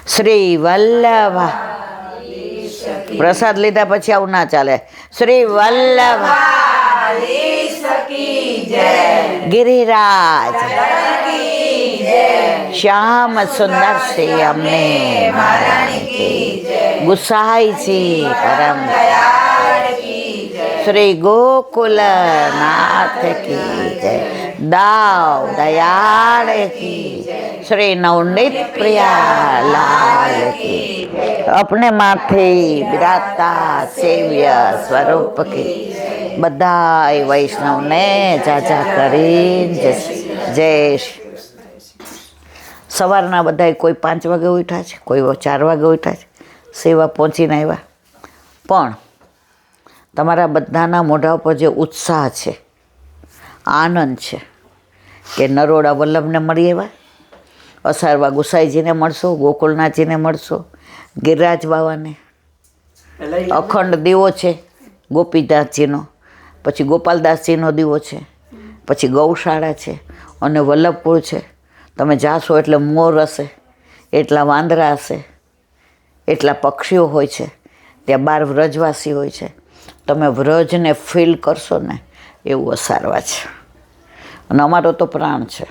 શ્રી વલ્લભ. પ્રસાદ લીધા પછી આવું ના ચાલે. શ્રી વલ્લભ ગિરિરાજ શ્યામ સુંદર શ્રી અમને ગુસાઈજી પરમ શ્રી ગોકુલ નાથ કી જય. દાવ દયાળ કી શ્રી નવનીત પ્રિયા લાલ કી. अपने माथे विराजता सेव्य સ્વરૂપ કી. બધા વૈષ્ણવને જાજા કરીને જય. સવારના બધા કોઈ 5 વાગે ઉઠ્યા છે, કોઈ 4 વાગે ઉઠ્યા છે, સેવા પહોંચીને આવ્યા. પણ તમારા બધાના મોઢા ઉપર જે ઉત્સાહ છે, આનંદ છે કે નરોડા વલ્લભને મળી આવ્યા, અસારવા ગુસાઈજીને મળશો, ગોકુલનાથજીને મળશો, ગિરિરાજ બાવાને, અખંડ દીવો છે ગોપીદાસજીનો, પછી ગોપાલદાસજીનો દીવો છે, પછી ગૌશાળા છે અને વલ્લભપુર છે. તમે જાશો એટલે મોર હશે, એટલા વાંદરા હશે, એટલા પક્ષીઓ હોય છે, ત્યાં 12 વ્રજવાસી હોય છે. તમે વ્રજને ફીલ કરશો ને એવું અસારવા છે. અને અમારો તો પ્રાણ છે.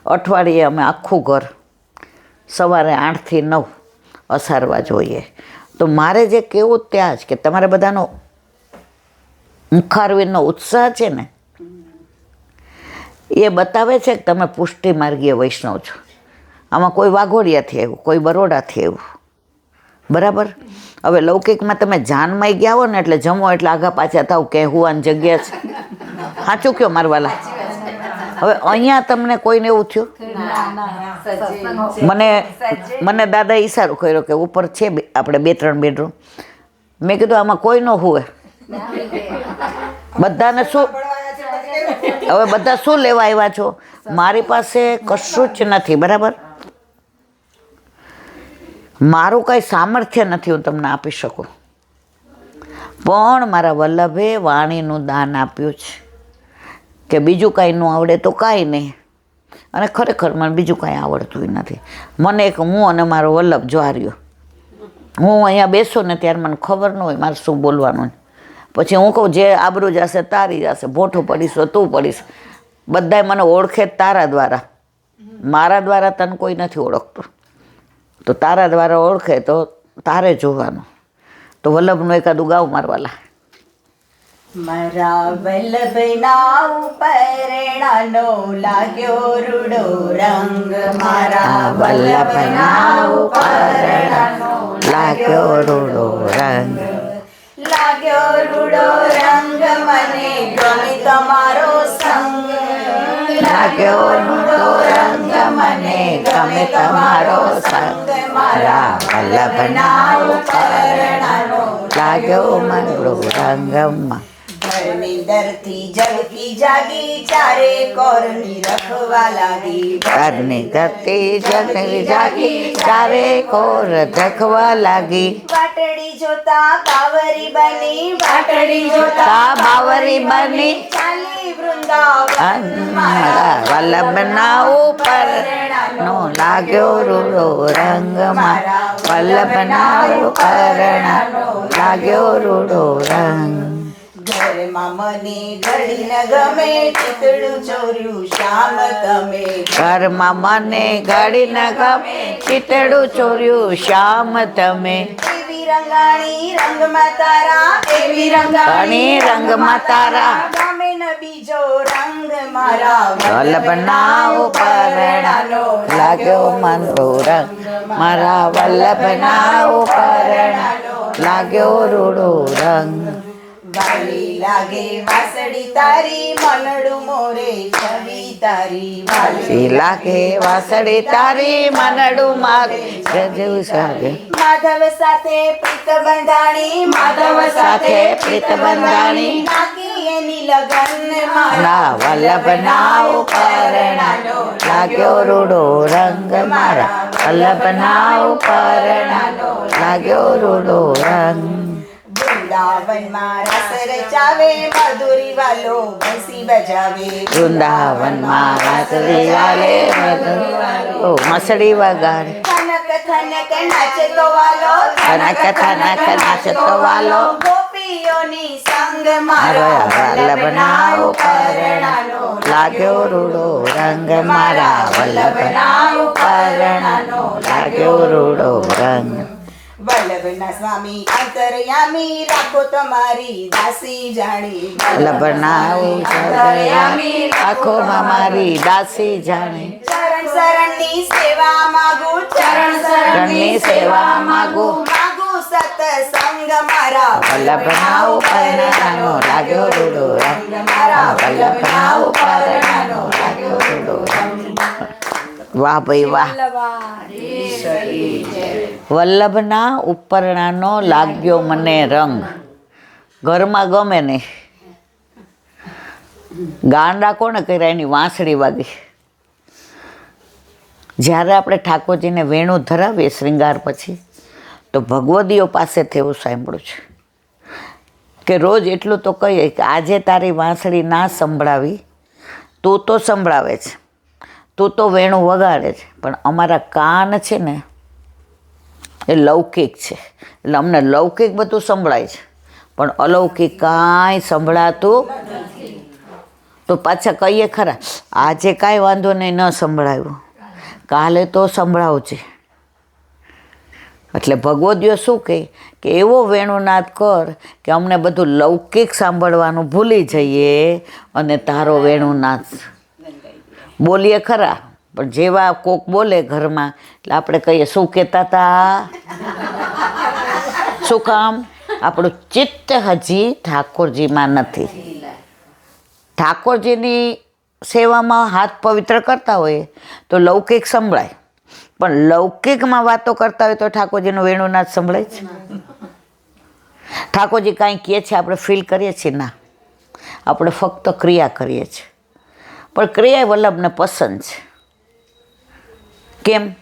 અઠવાડિયે અમે આખું ઘર સવારે 8 થી 9 અસારવા જોઈએ. તો મારે જે કહેવું ત્યાં જ કે તમારે બધાનો મુખારવિંદનો ઉત્સાહ છે ને એ બતાવે છે કે તમે પુષ્ટિ માર્ગીય વૈષ્ણવ છો. આમાં કોઈ વાઘોડિયાથી આવ્યું, કોઈ બરોડાથી આવ્યું, બરાબર. હવે લૌકિકમાં તમે જાનમાં ગયા હો ને એટલે જમો એટલે આગા પાછા થાવ કે હુવાની જગ્યા છે. સાચું કયો મારવાલા? હવે અહીંયા તમને કોઈને એવું થયું? મને દાદા ઈશારો કર્યો કે ઉપર છે આપણે 2-3 બેડરૂમ. મેં કીધું આમાં કોઈ ન હુવે. બધાને શું હવે બધા શું લેવા આવ્યા છો? મારી પાસે કશું જ નથી, બરાબર. મારું કાંઈ સામર્થ્ય નથી હું તમને આપી શકું, પણ મારા વલ્લભે વાણીનું દાન આપ્યું છે કે બીજું કાંઈ ન આવડે તો કાંઈ નહીં. અને ખરેખર મને બીજું કાંઈ આવડતું નથી. મને એક હું અને મારો વલ્લભ જ્વાર્યો. હું અહીંયા બેસું ને ત્યારે મને ખબર ન હોય મારે શું બોલવાનું. પછી હું કહું જે આબરૂ જશે તારી જશે, ભોઠું પડીશ તો તું પડીશ. બધાય મને ઓળખે તારા દ્વારા, મારા દ્વારા તને કોઈ નથી ઓળખતું. તો તારા દ્વારા ઓળખે તો તારે જોવાનું. તો વલ્લભનું એકાદું ગાવ મારવાલા. મારા વલ્લભના ઉપરણાનો લાગ્યો રૂડો રંગ, મારા વલ્લભના ઉપરણાનો લાગ્યો રૂડો રંગ, લાગ્યો રૂડો રંગ, મને ગમે તમારો સંગ, લાગ્યો રૂડો રંગ, મને ગમે તમારો સંગ, મારા વલ્લભના ઉપરણાનો લાગ્યો મનડો રંગમાં. ઘરની દરથી જગતી જાગી, ચારે કોરની રખવા લાગી. ઘરની ધરતી જગની જાગી, ચારે કોર ધખવા લાગી. વાટડી જોતા બાવરી બની, વાટડી જોતા બાવરી બની, ચાલી વૃંદાવન, મારા વલ્લભના ઉપર નો લાગ્યો રૂડો રંગ, મારા વલ્લભના ઉપર લાગ્યો રૂડો રંગ. ઘરમાં મને ઘડી ન ગમે, ચિતડું ચોર્યું શ્યામ તમે. ઘરમાં મને ઘડી ન ગમે, ચિતડું ચોર્યું શ્યામ તમે. એવી રંગાણી રંગમાં તારા, એવી ઘણી રંગમાં તારા, ગમે ન બીજો રંગ, મારા વલ્લભના ઉપરણાનો લાગ્યો મનડો રંગ, મારા વલ્લભના ઉપરણાનો લાગ્યો રૂડો રંગ. વાલી લાગે વાસળી તારી, મનડું મોરે છવી તારી. વાલી લાગે વાસળી તારી, મનડું મારે જેવું સાગે. માધવ સાથે પ્રીત બંધાણી, માધવ સાથે પ્રીત બંધાણી, નાખી એની લગન, મારા વલ્લભના ઉપરણાનો લાગ્યો રૂડો રંગ, મારા વલ્લભના ઉપરણાનો લાગ્યો રૂડો રંગ. વૃંદાવનમાં રસ રચાવે મધુરી વાલો બંસી બજાવે વૃંદાવનમાં રાત્રિ વાલે ઓ મસડી વગાડે થનક થનક નાચતો વાલો થનક થનક નાચતો વાલો ગોપીઓની સંગ મારા મારા વલ્લભના ઉપરણાનો લાગ્યો રૂડો રંગ મારા વલ્લભના ઉપરણાનો લાગ્યો રૂડો રંગ વલ્લભના સ્વામી અંતરયામી રાખો તમારી દાસી જાણી વલ્લભના ઉપરયામી આંખોમાં મારી દાસી જાણે ચરણ શરણની સેવા માગુ ચરણ શરણની સેવા માગું માગુ સતસંગ મારા વલ્લભના ઉપરણાનો લાગ્યો રૂડો રંગ મારા વલ્લભના ઉપરણાનો લાગ્યો રૂડો રંગ વાહ ભાઈ વાહ વલ્લભના ઉપરણાનો લાગ્યો મને રંગ ઘરમાં ગમે નહીં ગાંડા કોને કર્યા એની વાંસળી વાગી જ્યારે આપણે ઠાકોરજીને વેણું ધરાવીએ શ્રૃંગાર પછી તો ભગવદીઓ પાસેથી એવું સાંભળ્યું છે કે રોજ એટલું તો કહીએ કે આજે તારી વાંસળી ના સંભળાવી તું તો સંભળાવે છે તું તો વેણું વગાડે છે પણ અમારા કાન છે ને એ લૌકિક છે એટલે અમને લૌકિક બધું સંભળાય છે પણ અલૌકિક કાંઈ સંભળાતું તો પાછા કહીએ ખરા આજે કાંઈ વાંધો નહીં ન સંભળાયું કાલે તો સંભળાવજે એટલે ભગવદીઓ શું કહે કે એવો વેણુનાદ કર કે અમને બધું લૌકિક સાંભળવાનું ભૂલી જઈએ અને તારો વેણુનાદ બોલીએ ખરા પણ જેવા કોક બોલે ઘરમાં એટલે આપણે કહીએ શું કહેતા હતા શું કામ આપણું ચિત્ત હજી ઠાકોરજીમાં નથી ઠાકોરજીની સેવામાં હાથ પવિત્ર કરતા હોઈએ તો લૌકિક સંભળાય પણ લૌકિકમાં વાતો કરતા હોય તો ઠાકોરજીનું વેણુનાદ સંભળાય છે ઠાકોરજી કાંઈ કહે છે આપણે ફીલ કરીએ છીએ ના આપણે ફક્ત ક્રિયા કરીએ છીએ પણ ક્રિયા વલ્લભને પસંદ છે કેમ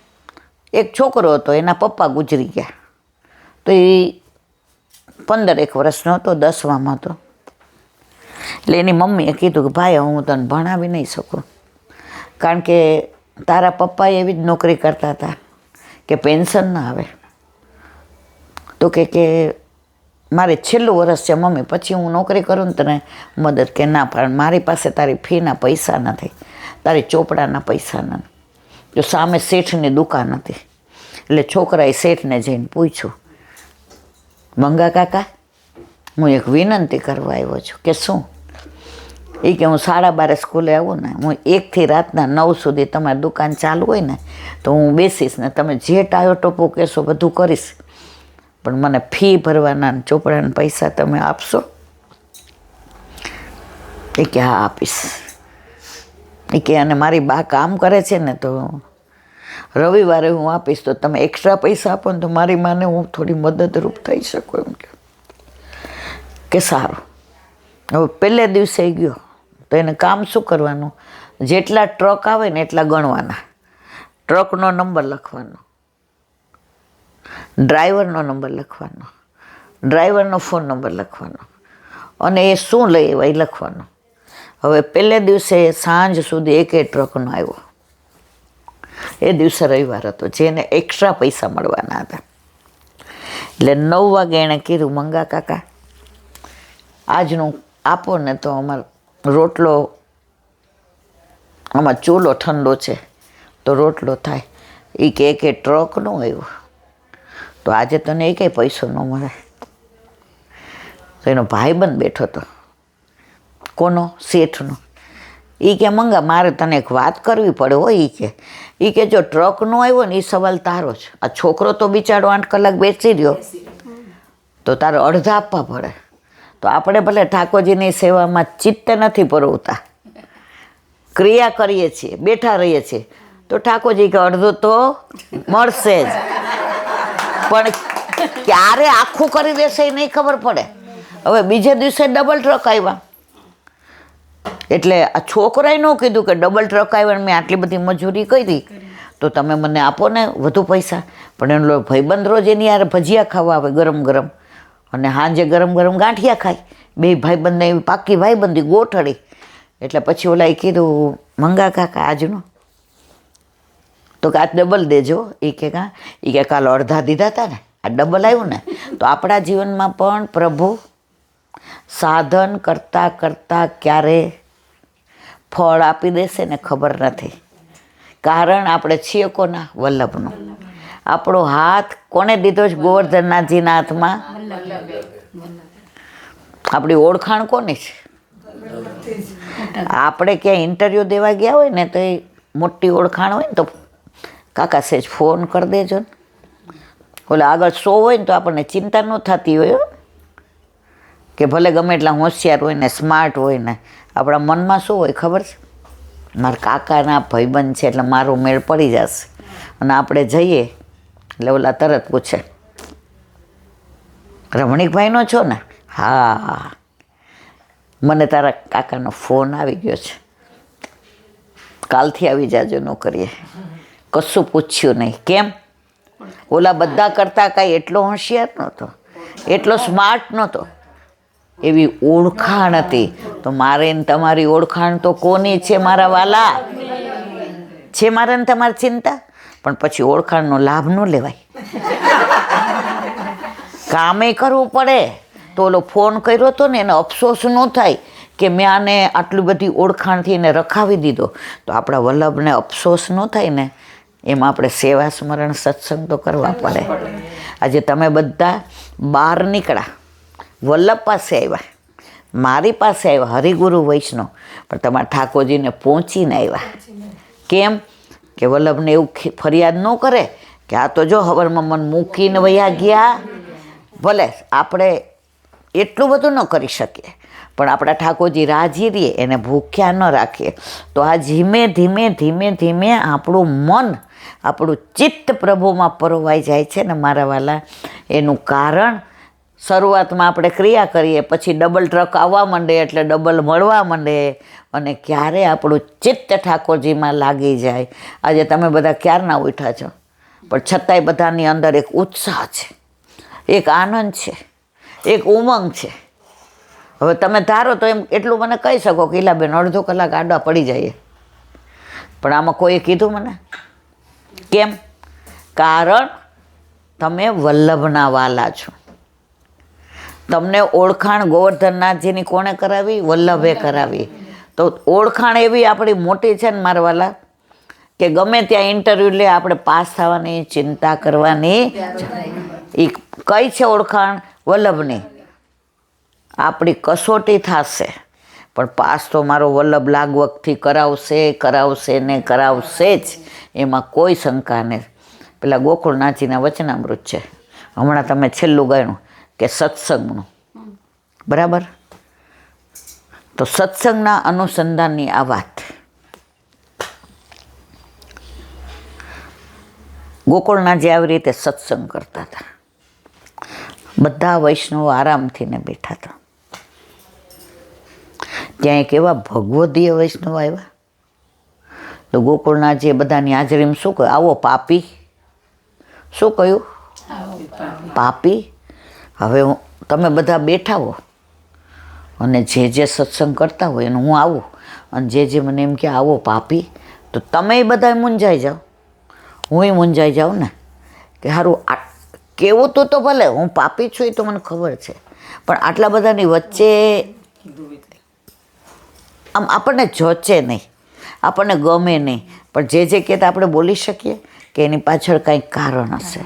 એક છોકરો હતો એના પપ્પા ગુજરી ગયા તો એ 15 વર્ષનો હતો 10માં હતો એટલે એની મમ્મીએ કીધું કે ભાઈ હું તને ભણાવી નહીં શકું કારણ કે તારા પપ્પા એવી જ નોકરી કરતા હતા કે પેન્શન ના આવે તો કે મારે છેલ્લું વર્ષ છે મમ્મી પછી હું નોકરી કરું ને તને મદદ કે ના પણ મારી પાસે તારી ફીના પૈસા નથી તારી ચોપડાના પૈસા નથી જો સામે શેઠની દુકાન હતી એટલે છોકરાએ શેઠને જઈને પૂછ્યું મંગા કાકા હું એક વિનંતી કરવા આવ્યો છું કે શું એ કે હું 12:30 સ્કૂલે આવું ને હું 1 થી રાતના 9 સુધી તમારી દુકાન ચાલુ હોય ને તો હું બેસીશ ને તમે જે ટાયો ટોપો કહેશો બધું કરીશ પણ મને ફી ભરવાના ચોપડાના પૈસા તમે આપશો એ કે હા આપીશ એ કે અને મારી બા કામ કરે છે ને તો રવિવારે હું આપીશ તો તમે એક્સ્ટ્રા પૈસા આપો ને તો મારી માને હું થોડી મદદરૂપ થઈ શકું એમ કે સારું હવે પહેલે દિવસે ગયો તો એને કામ શું કરવાનું જેટલા ટ્રક આવે ને એટલા ગણવાના ટ્રકનો નંબર લખવાનો ડ્રાઈવરનો નંબર લખવાનો ડ્રાઈવરનો ફોન નંબર લખવાનો અને એ શું લઈ આવ્યા એ લખવાનો હવે પહેલે દિવસે સાંજ સુધી એક ટ્રક ન આવ્યો એ દિવસે રવિવાર હતો જેને એક્સ્ટ્રા પૈસા મળવાના હતા એટલે 9 વાગે એણે કીધું મંગા કાકા આજનું આપો ને તો અમારો રોટલો આમાં ચૂલો ઠંડો છે તો રોટલો થાય એ કે એક ટ્રક ન આવ્યો તો આજે તને એ કંઈ પૈસો ન મળે તો એનો ભાઈબંધ બેઠો હતો કોનો શેઠનો એ કે મંગા મારે તને એક વાત કરવી પડે હોય એ કે જો ટ્રક નો આવ્યો ને એ સવાલ તારો છે આ છોકરો તો બિચારો 8 કલાક બેસી રહ્યો તો તારે અડધા આપવા પડે તો આપણે ભલે ઠાકોરજીની સેવામાં ચિત્ત નથી પરોવતા ક્રિયા કરીએ છીએ બેઠા રહીએ છીએ તો ઠાકોરજી કે અડધું તો મળશે જ પણ ક્યારે આખું કરી દેશે એ નહીં ખબર પડે હવે બીજે દિવસે ડબલ ટ્રક આવ્યા એટલે આ છોકરાએ ન કીધું કે ડબલ ટ્રક આવ્યા મેં આટલી બધી મજૂરી કરી તો તમે મને આપો ને વધુ પૈસા પણ એનો ભાઈબંધ રોજ એની યાર ભજીયા ખાવા આવે ગરમ ગરમ અને સાંજે ગરમ ગરમ ગાંઠિયા ખાય. બે ભાઈબંધને એવી પાકી ભાઈબંધી ગોઠડી. એટલે પછી ઓલા એ કીધું મંગા કાકા આજનો તો કે આ ડબલ દેજો. એ કે કાલ અડધા દીધા હતા ને, આ ડબલ આવ્યું ને. તો આપણા જીવનમાં પણ પ્રભુ સાધન કરતાં કરતાં ક્યારે ફળ આપી દેશે ને ખબર નથી. કારણ આપણે છીએ કોના? વલ્લભનો. આપણો હાથ કોને દીધો છે? ગોવર્ધનનાથજીના હાથમાં. આપણી ઓળખાણ કોની છે? આપણે ક્યાંય ઇન્ટરવ્યૂ દેવા ગયા હોય ને તો એ મોટી ઓળખાણ હોય ને તો કાકા સેજ ફોન કરી દેજો ને. ઓલા આગળ 100 હોય ને તો આપણને ચિંતા ન થતી હોય કે ભલે ગમે એટલા હોશિયાર હોય ને સ્માર્ટ હોય ને, આપણા મનમાં શું હોય ખબર છે? મારા કાકાના ભાઈબંધ છે એટલે મારો મેળ પડી જશે. અને આપણે જઈએ એટલે ઓલા તરત પૂછે રમણીકભાઈનો છો ને? હા, મને તારા કાકાનો ફોન આવી ગયો છે, કાલથી આવી જાજો નોકરીએ. કશું પૂછ્યું નહીં. કેમ? ઓલા બધા કરતાં કાંઈ એટલો હોશિયાર નહોતો, એટલો સ્માર્ટ નહોતો. એવી ઓળખાણ હતી. તો મારે ને તમારી ઓળખાણ તો કોની છે મારા વાલા? છે મારે ને તમારી ચિંતા. પણ પછી ઓળખાણનો લાભ ન લેવાય, કામે કરવું પડે. તો ઓલો ફોન કર્યો હતો ને એને અફસોસ ન થાય કે મેં આને આટલી બધી ઓળખાણથી એને રખાવી દીધો. તો આપણા વલ્લભને અફસોસ ન થાય ને, એમાં આપણે સેવા સ્મરણ સત્સંગ તો કરવા પડે. આજે તમે બધા બહાર નીકળ્યા, વલ્લભ પાસે આવ્યા, મારી પાસે આવ્યા, હરિગુરુ વૈષ્ણવ, પણ તમારા ઠાકોરજીને પહોંચીને આવ્યા. કેમ? કે વલ્લભને એવું ફરિયાદ ન કરે કે આ તો જો હવરમાં મન મૂકીને વયા ગયા. ભલે આપણે એટલું બધું ન કરી શકીએ, પણ આપણા ઠાકોરજી રાજી રહીએ, એને ભૂખ્યા ન રાખીએ. તો આ ધીમે ધીમે ધીમે ધીમે આપણું મન, આપણું ચિત્ત પ્રભુમાં પરોવાઈ જાય છે ને મારા વાલા. એનું કારણ શરૂઆતમાં આપણે ક્રિયા કરીએ, પછી ડબલ ટ્રક આવવા માંડે એટલે ડબલ મળવા માંડે, અને ક્યારે આપણું ચિત્ત ઠાકોરજીમાં લાગી જાય. આજે તમે બધા ક્યારના ઉઠ્યા છો, પણ છતાંય બધાની અંદર એક ઉત્સાહ છે, એક આનંદ છે, એક ઉમંગ છે. હવે તમે ધારો તો એમ એટલું મને કહી શકો કે ઈલાબેન અડધો કલાક આડા પડી જાય, પણ આમાં કોઈએ કીધું મને? કેમ? કારણ તમે વલ્લભના વાલા છો. તમને ઓળખાણ ગોવર્ધનનાથજીની કોણે કરાવી? વલ્લભે કરાવી. તો ઓળખાણ એવી આપણી મોટી છે ને મારા વાલા કે ગમે ત્યાં ઇન્ટરવ્યૂ લે આપણે પાસ થવાની ચિંતા કરવાની. એ કઈ છે ઓળખાણ? વલ્લભની. આપણી કસોટી થશે, પણ પાસ તો મારો વલ્લભ લાગવગથી કરાવશે ને કરાવશે જ, એમાં કોઈ શંકા નહીં. પેલા ગોકુળનાથજીના વચનામૃત છે, હમણાં તમે છેલ્લું ગાયણું કે સત્સંગનું, બરાબર? તો સત્સંગના અનુસંધાનની આ વાત. ગોકુળનાથજી આવી રીતે સત્સંગ કરતા હતા. બધા વૈષ્ણવો આરામથી ને બેઠા હતા. ત્યાં એક એવા ભગવદીય વૈષ્ણવ આવ્યા. તો ગોકુળનાથજીએ બધાની હાજરીમાં શું કહ્યું? આવો પાપી. શું કહ્યું? પાપી. હવે તમે બધા બેઠા હો અને જે સત્સંગ કરતા હોય એને હું આવું, અને જે મને એમ કે આવો પાપી, તો તમે બધા મૂંઝાઈ જાઓ, હુંય મૂંઝાઈ જાઉં ને કે સારું કેવું તો ભલે હું પાપી છું એ તો મને ખબર છે, પણ આટલા બધાની વચ્ચે આમ આપણને જોચે નહીં, આપણને ગમે નહીં, પણ જે કહેતા આપણે બોલી શકીએ કે એની પાછળ કંઈક કારણ હશે.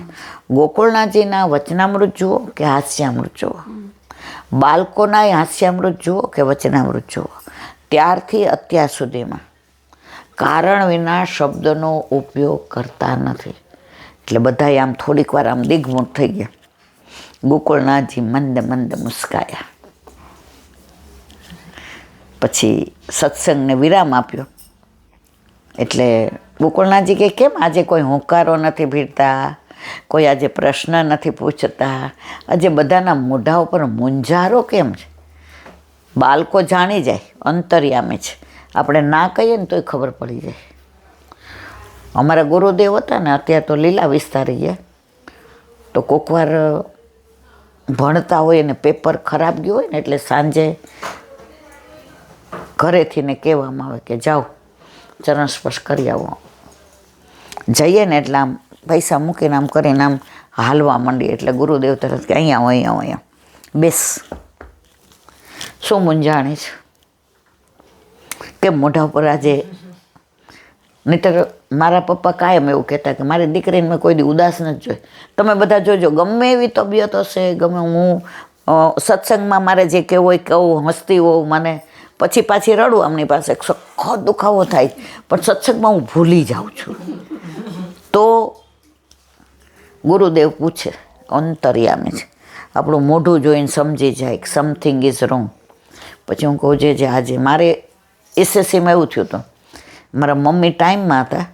ગોકુળનાથજીના વચનામૃત જુઓ કે હાસ્યામૃત જુઓ, બાળકોના હાસ્યામૃત જુઓ કે વચનામૃત જુઓ, ત્યારથી અત્યાર સુધીમાં કારણ વિના શબ્દનો ઉપયોગ કરતા નથી. એટલે બધાએ આમ થોડીક વાર આમ દિગ્મૂઢ થઈ ગયા. ગોકુળનાથજી મંદ મંદ મુસ્કાયા. પછી સત્સંગને વિરામ આપ્યો. એટલે ગોકુળનાથજી કે કેમ આજે કોઈ હોંકારો નથી ભીડતા, કોઈ આજે પ્રશ્ન નથી પૂછતા, આજે બધાના મોઢા ઉપર મૂંઝારો કેમ છે? બાળકો જાણી જાય, અંતર્યામી છે, આપણે ના કહીએ ને તોય ખબર પડી જાય. અમારા ગુરુદેવ હતા ને, અત્યારે તો લીલા વિસ્તારી ગયા, તો કોક વાર ભણતા હોય ને પેપર ખરાબ ગયું હોય ને એટલે સાંજે ઘરેથી ને કહેવામાં આવે કે જાઓ ચરણ સ્પર્શ કરી આવો. જઈએ ને એટલે આમ પૈસા મૂકીને આમ કરીને આમ હાલવા માંડીએ એટલે ગુરુદેવ તરત કે અહીંયા આવો અહીંયા આવો અહીંયા બેસ. શું મૂંઝાણી છે કે મોઢા ઉપર આજે? નહીંતર મારા પપ્પા કાયમ એવું કહેતા કે મારી દીકરીને મેં કોઈ દી ઉદાસ નથી જોઈ. તમે બધા જોજો, ગમે એવી તબિયત હશે, ગમે હું સત્સંગમાં મારે જે કહેવું હોય કહું, હસતી હોઉં, મને પછી પાછી રડું, આમની પાસે સખત દુખાવો થાય, પણ સત્સંગમાં હું ભૂલી જાઉં છું. તો ગુરુદેવ પૂછે, અંતર્યામી છે, આપણું મોઢું જોઈને સમજી જાય કે સમથિંગ ઇઝ રોંગ. પછી હું કહું જે આજે મારે એસએસસીમાં એવું થયું હતું, મારા મમ્મી ટાઈમમાં હતા